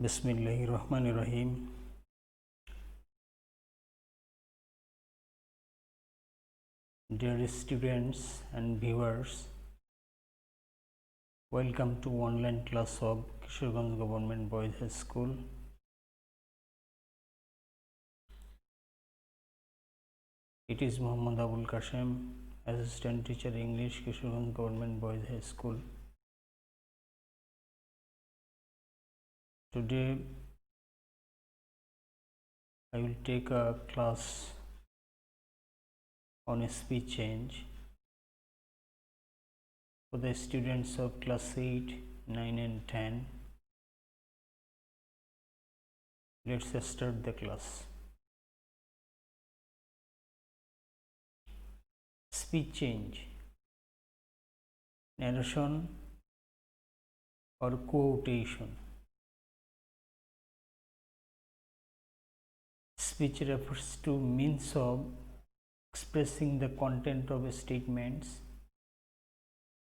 Bismillahirrahmanirrahim. Dear students and viewers, welcome to online class of Kishoreganj Government Boys High School. It is Muhammad Abul Kashem, Assistant Teacher English, Kishoreganj Government Boys High School. Today I will take a class on speech change for the students of class 8, 9 and 10. Let's start the class. Speech change, narration or quotation. Speech refers to means of expressing the content of statements,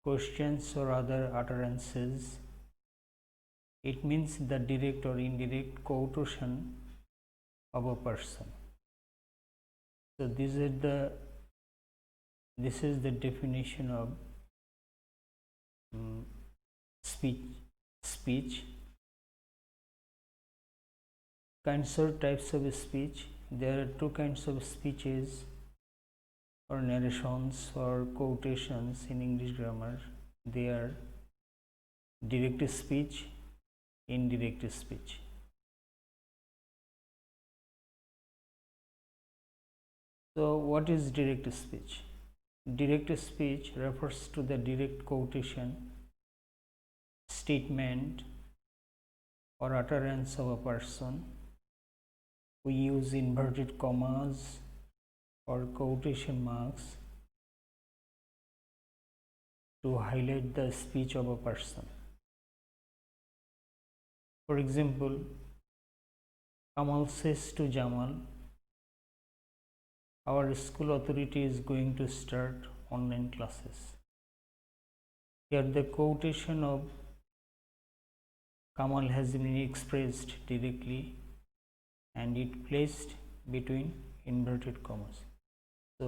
questions or other utterances. It means the direct or indirect quotation of a person. So this is the definition of speech. Kinds or types of speech. There are two kinds of speeches or narrations or quotations in English grammar. They are direct speech, indirect speech. So what is direct speech? Direct speech refers to the direct quotation, statement or utterance of a person. We use inverted commas or quotation marks to highlight the speech of a person. For example, Kamal says to Jamal, "Our school authority is going to start online classes." Here the quotation of Kamal has been expressed directly and it placed between inverted commas. So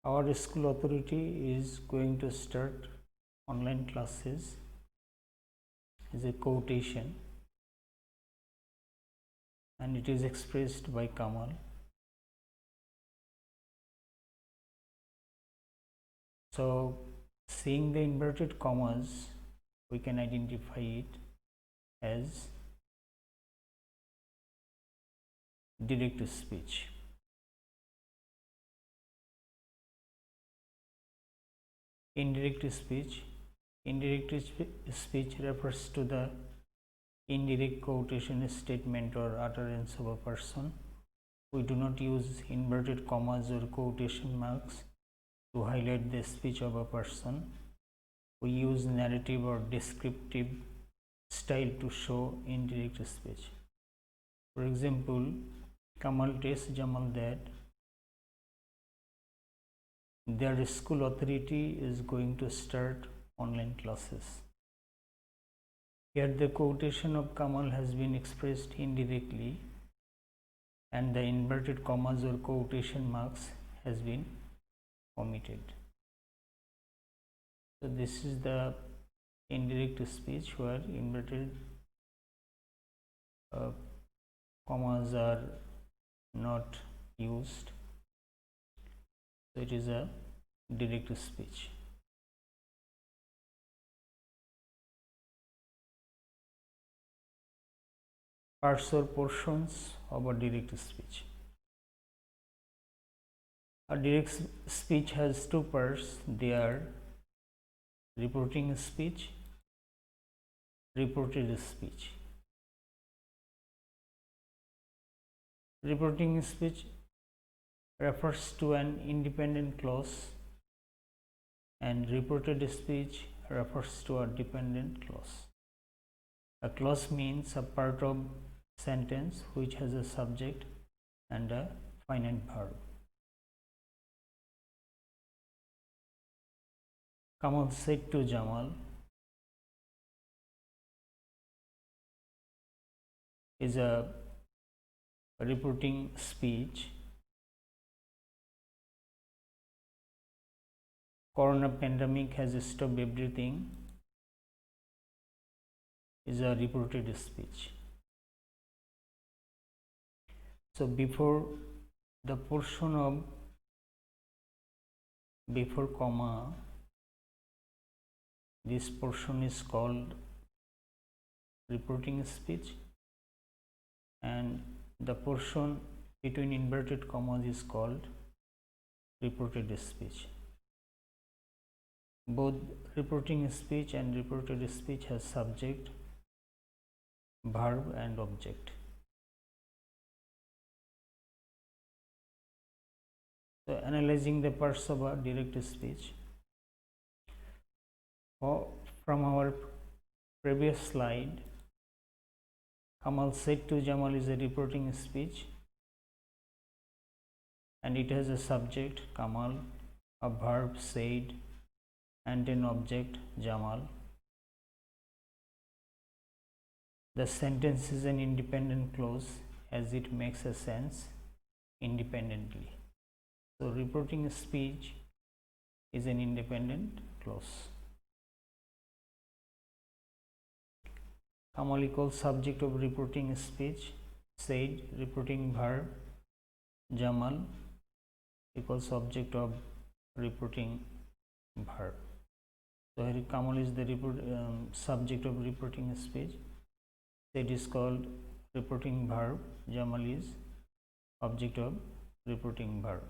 our school authority is going to start online classes is a quotation and it is expressed by Kamal. So seeing the inverted commas, we can identify it as direct speech. Indirect speech refers to the indirect quotation statement or utterance of a person. We do not use inverted commas or quotation marks to highlight the speech of a person. We use narrative or descriptive style to show indirect speech. For example, Kamal tells Jamal that their school authority is going to start online classes. Here the quotation of Kamal has been expressed indirectly and the inverted commas or quotation marks has been omitted. So this is the indirect speech where inverted commas are not used. So it is a direct speech. Parts or portions of a direct speech. A direct speech has two parts. They are reporting speech, reported speech. Reporting speech refers to an independent clause and reported speech refers to a dependent clause. A clause means a part of sentence which has a subject and a finite verb. Kamal said to Jamal, is a reporting speech. Corona pandemic has stopped everything is a reported speech. So before the portion of before comma, this portion is called reporting speech, and the portion between inverted commas is called reported speech. Both reporting speech and reported speech has subject, verb and object. So analyzing the parts of a direct speech. From our previous slide, Kamal said to Jamal is a reporting speech, and it has a subject Kamal, a verb said, and an object Jamal. The sentence is an independent clause as it makes a sense independently. So reporting speech is an independent clause. Kamal equals subject of reporting speech, said reporting verb, Jamal equals object of reporting verb. So here Kamal is the subject of reporting speech, said is called reporting verb, Jamal is object of reporting verb.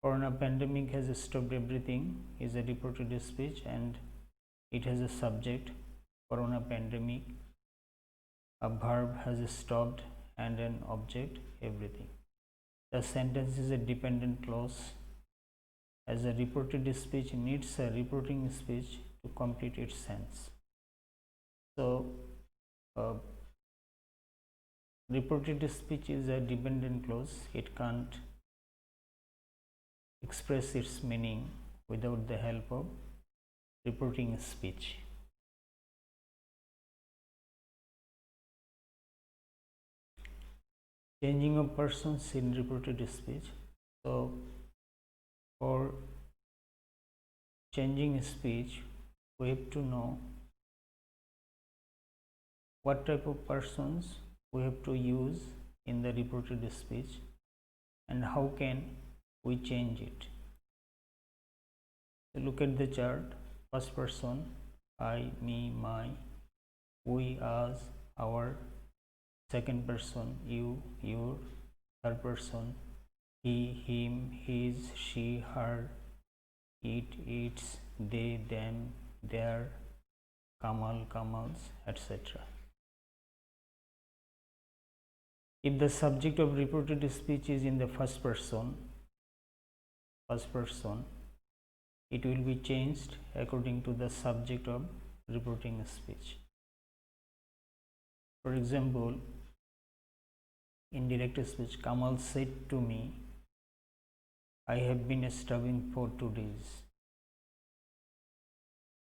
Corona pandemic has stopped everything is a reported speech, and it has a subject Corona pandemic, a verb has stopped, and an object everything. The sentence is a dependent clause as a reported speech needs a reporting speech to complete its sense. So reported speech is a dependent clause. It can't express its meaning without the help of reporting speech. Changing of persons in reported speech. So for changing speech, we have to know what type of persons we have to use in the reported speech and how can we change it. So look at the chart. First person, I, me, my, we, us, our. Second person, you, your. Third person, he, him, his, she, her. It, its, they, them, their. Kamal, Kamals, etc. If the subject of reported speech is in the first person, it will be changed according to the subject of reporting speech. For example, in direct speech, Kamal said to me, I have been starving for 2 days.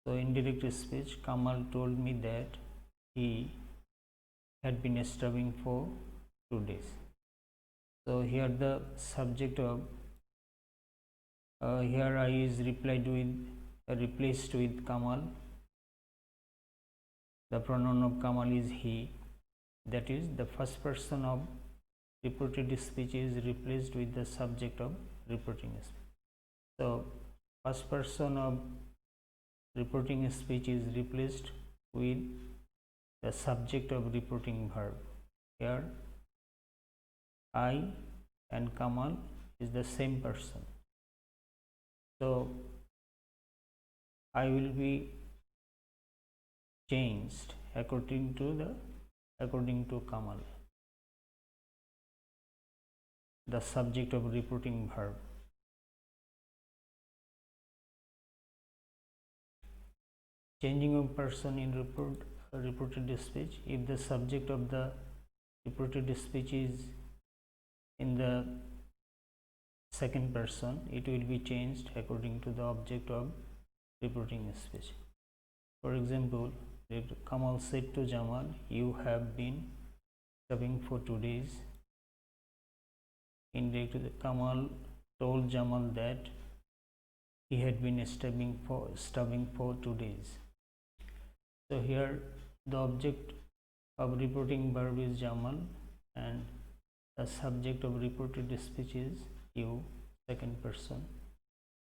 So in direct speech, Kamal told me that he had been starving for 2 days. So here the subject of here I is replaced with Kamal. The pronoun of Kamal is he. That is, the first person of reported speech is replaced with the subject of reporting speech. So first person of reporting speech is replaced with the subject of reporting verb. Here I and Kamal is the same person. So I will be changed according to Kamal, the subject of reporting verb. Changing of person in reported speech. If the subject of the reported speech is in the second person, it will be changed according to the object of reporting speech. For example, Kamal said to Jamal, "You have been studying for 2 days." Indirectly, Kamal told Jamal that he had been studying for 2 days. So here the object of reporting verb is Jamal and the subject of reported speech is you, second person.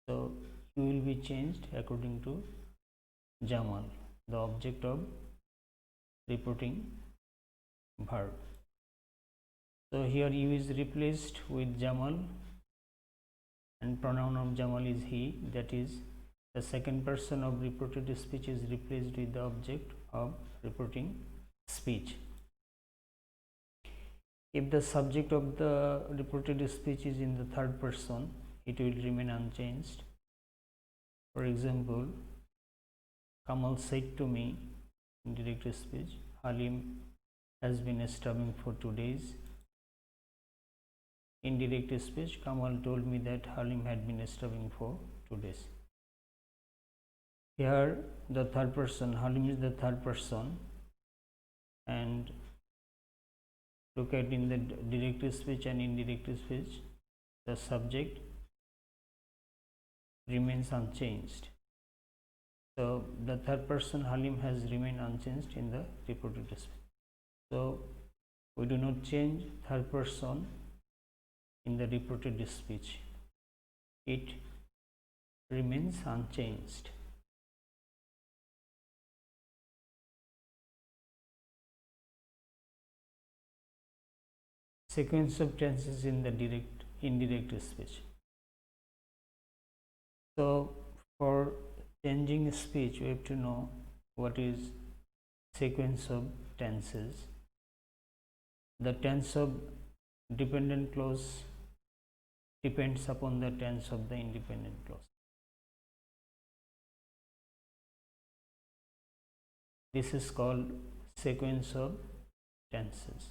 So you will be changed according to Jamal, the object of reporting verb. So here you is replaced with Jamal and pronoun of Jamal is he, that is the second person of reported speech is replaced with the object of reporting speech. If the subject of the reported speech is in the third person, it will remain unchanged. For example, Kamal said to me, in direct speech, Halim has been starving for 2 days. In direct speech, Kamal told me that Halim had been starving for 2 days. Here the third person, Halim is the third person, and look at in the direct speech and indirect speech, the subject remains unchanged. So the third person Halim has remained unchanged in the reported speech. So we do not change third person in the reported speech. It remains unchanged. Sequence of tenses in the indirect speech. So for changing speech, we have to know what is sequence of tenses. The tense of dependent clause depends upon the tense of the independent clause. This is called sequence of tenses.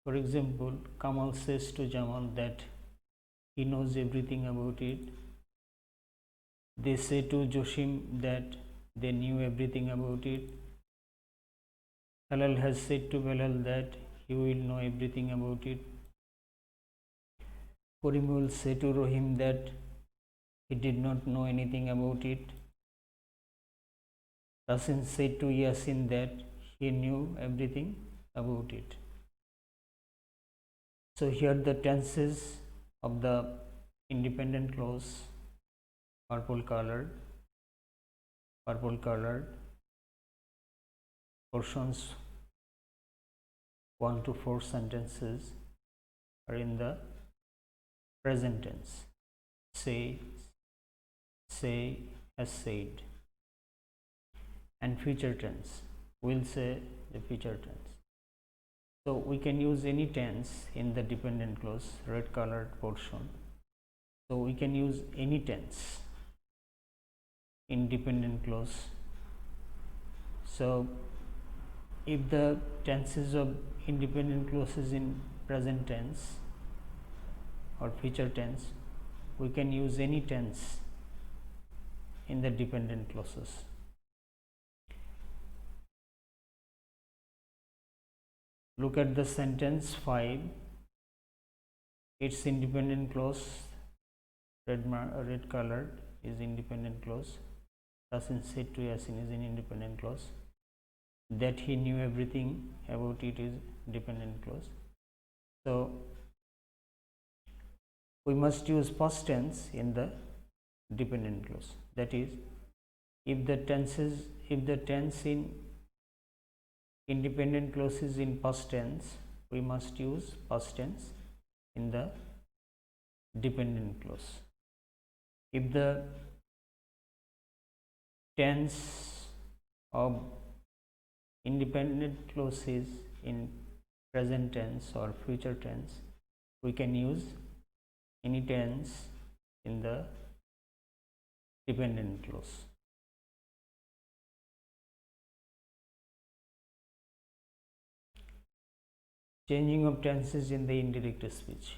For example, Kamal says to Jamal that he knows everything about it. They say to Joshim that they knew everything about it. Halal has said to Belal that he will know everything about it. Karim will say to Rohim that he did not know anything about it. Rasin said to Yasin that he knew everything about it. So here the tenses of the independent clause, purple colored, portions 1 to 4 sentences are in the present tense. Say, has said, and future tense, will say, the future tense. So we can use any tense in the dependent clause, red colored portion. So we can use any tense in dependent clause. So if the tenses of independent clause is in present tense or future tense, we can use any tense in the dependent clauses. Look at the sentence 5. Its independent clause, red colored, is independent clause. Yasin said to Yasin is an independent clause. That he knew everything about it is dependent clause. So we must use past tense in the dependent clause. That is, if the tense in independent clause is in past tense, we must use past tense in the dependent clause. If the tense of independent clause is in present tense or future tense, we can use any tense in the dependent clause. Changing of tenses in the indirect speech.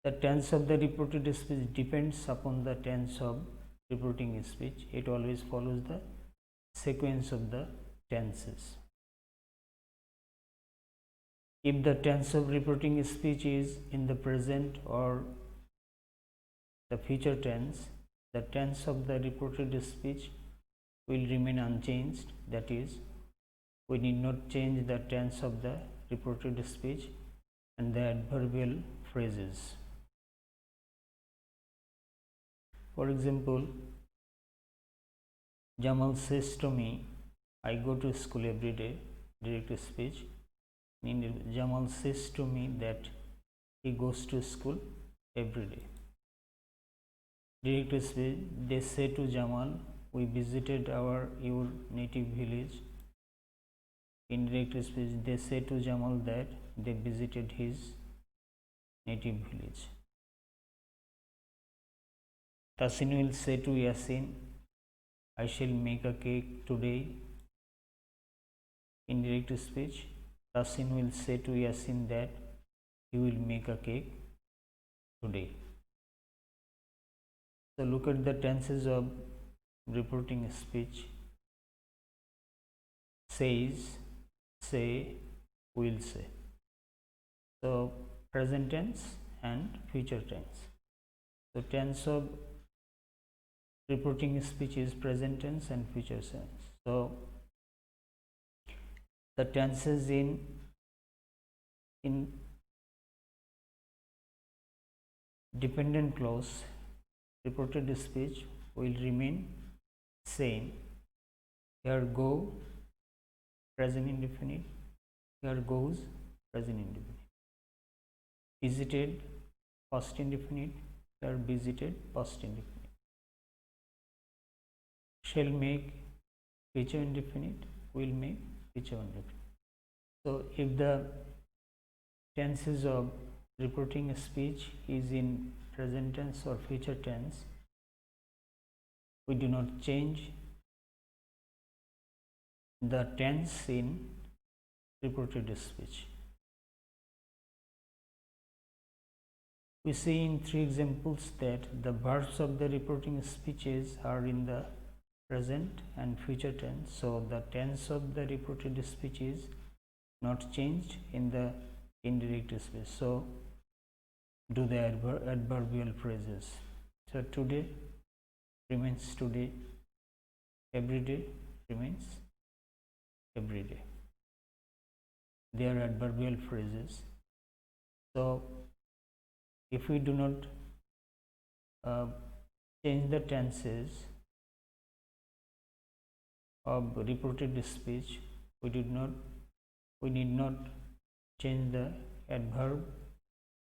The tense of the reported speech depends upon the tense of reporting speech. It always follows the sequence of the tenses. If the tense of reporting speech is in the present or the future tense, the tense of the reported speech will remain unchanged. That is, we need not change the tense of the reported speech and the adverbial phrases. For example, Jamal says to me, I go to school every day. Direct speech. Jamal says to me that he goes to school every day. Direct speech, they say to Jamal, we visited your native village. Indirect speech, they say to Jamal that they visited his native village. Tasin will say to Yasin, I shall make a cake today. Indirect speech, Tasin will say to Yasin that he will make a cake today. So look at the tenses of reporting speech. Says, say, will say. So present tense and future tense. So tense of reporting speech is present tense and future tense. So the tenses in dependent clause reported speech will remain same. Here go, present indefinite. Here goes, present indefinite. Visited, past indefinite. Here visited, past indefinite. Shall make, future indefinite. Will make, future indefinite. So if the tenses of reporting speech is in present tense or future tense, we do not change the tense in reported speech. We see in 3 examples that the verbs of the reporting speeches are in the present and future tense. So the tense of the reported speech is not changed in the indirect speech. So do the adverbial phrases. So today remains today, every day remains every day. They are adverbial phrases. So if we do not change the tenses of reported speech, we need not change the adverb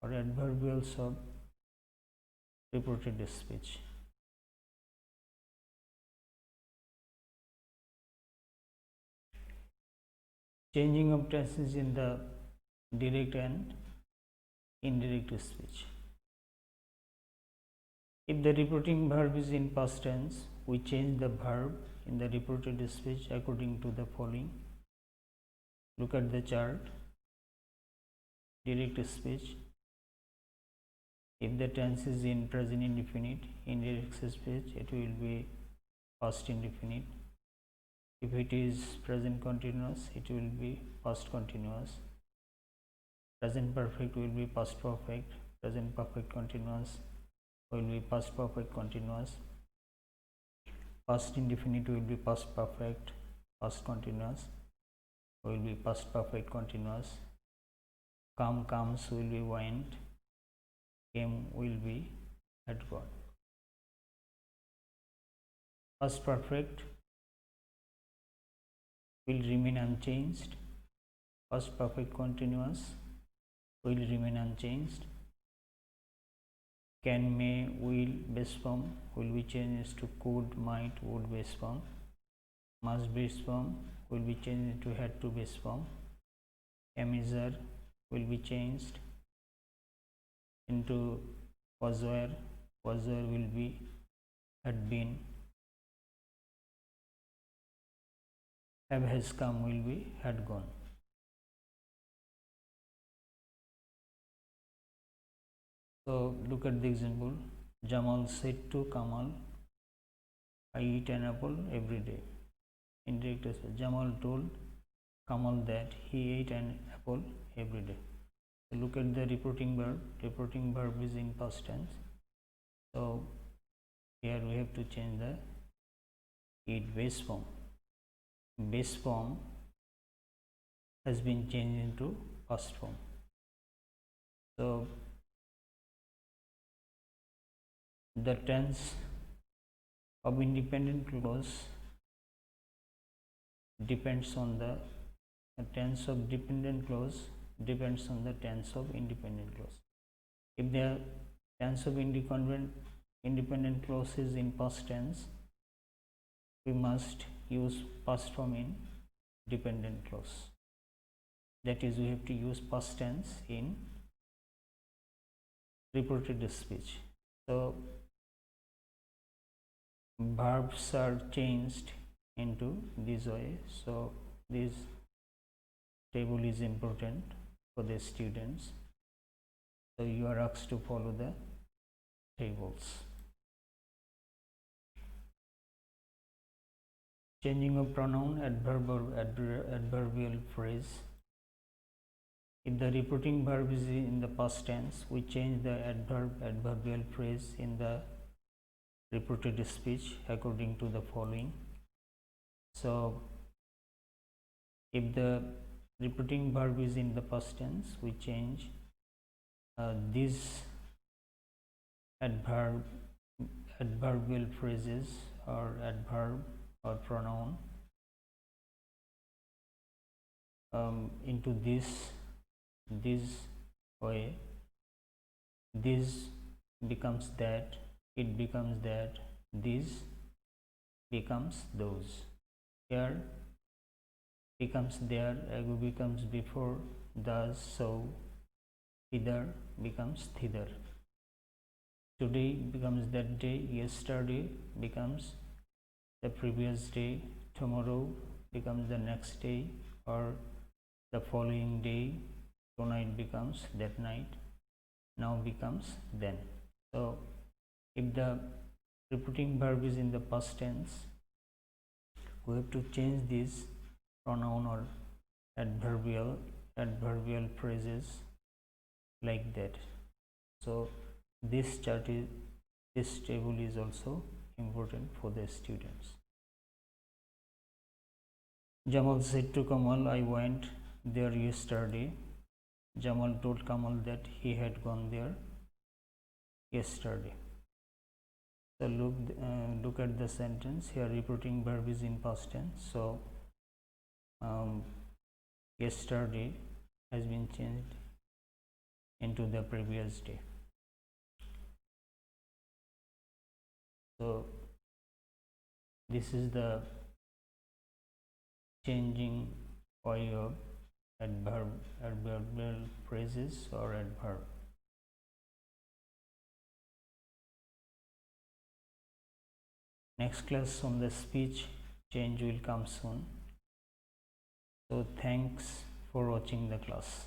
or adverbials of reported speech. Changing of tenses in the direct and indirect speech. If the reporting verb is in past tense, we change the verb in the reported speech according to the following. Look at the chart. Direct speech. If the tense is in present indefinite, indirect speech, it will be past indefinite. If it is present continuous, it will be past continuous. Present perfect will be past perfect. Present perfect continuous will be past perfect continuous. Past indefinite will be past perfect. Past continuous will be past perfect continuous. Come, comes will be went. Came will be had gone. Past perfect will remain unchanged. Past perfect continuous will remain unchanged. Can, may, will, base form will be changed to could, might, would, base form. Must, base form will be changed to had to, base form. Am, is, are will be changed into was, were will be had been. Have, has come will be had gone. So look at the example. Jamal said to Kamal, I eat an apple every day. Indirect as well. Jamal told Kamal that he ate an apple every day. So look at the reporting verb. Reporting verb is in past tense. So here we have to change the it base form. Base form has been changed into past form. So the tense of independent clause depends on the tense of dependent clause depends on the tense of independent clause. If the tense of independent clause is in past tense, we must use past form in dependent clause. That is, we have to use past tense in reported speech. So verbs are changed into this way. So this table is important for the students. So you are asked to follow the tables. Changing of pronoun, adverb or adverbial phrase. If the reporting verb is in the past tense, we change the adverbial phrase in the reported speech according to the following. So if the reporting verb is in the past tense, we change these adverbial phrases or adverb or pronoun into this way. This becomes that, it becomes that, this becomes those, here becomes there, ago becomes before, thus, so, hither becomes thither, today becomes that day, yesterday becomes the previous day, tomorrow becomes the next day or the following day, tonight becomes that night, now becomes then. So if the repeating verb is in the past tense, we have to change this pronoun or adverbial phrases like that. So this table is also important for the students. Jamal said to Kamal, I went there yesterday. Jamal told Kamal that he had gone there yesterday. So look at the sentence here. Repeating verb is in past tense. So yesterday has been changed into the previous day. So this is the changing way of adverbial phrases or adverb. Next class on the speech change will come soon. So thanks for watching the class.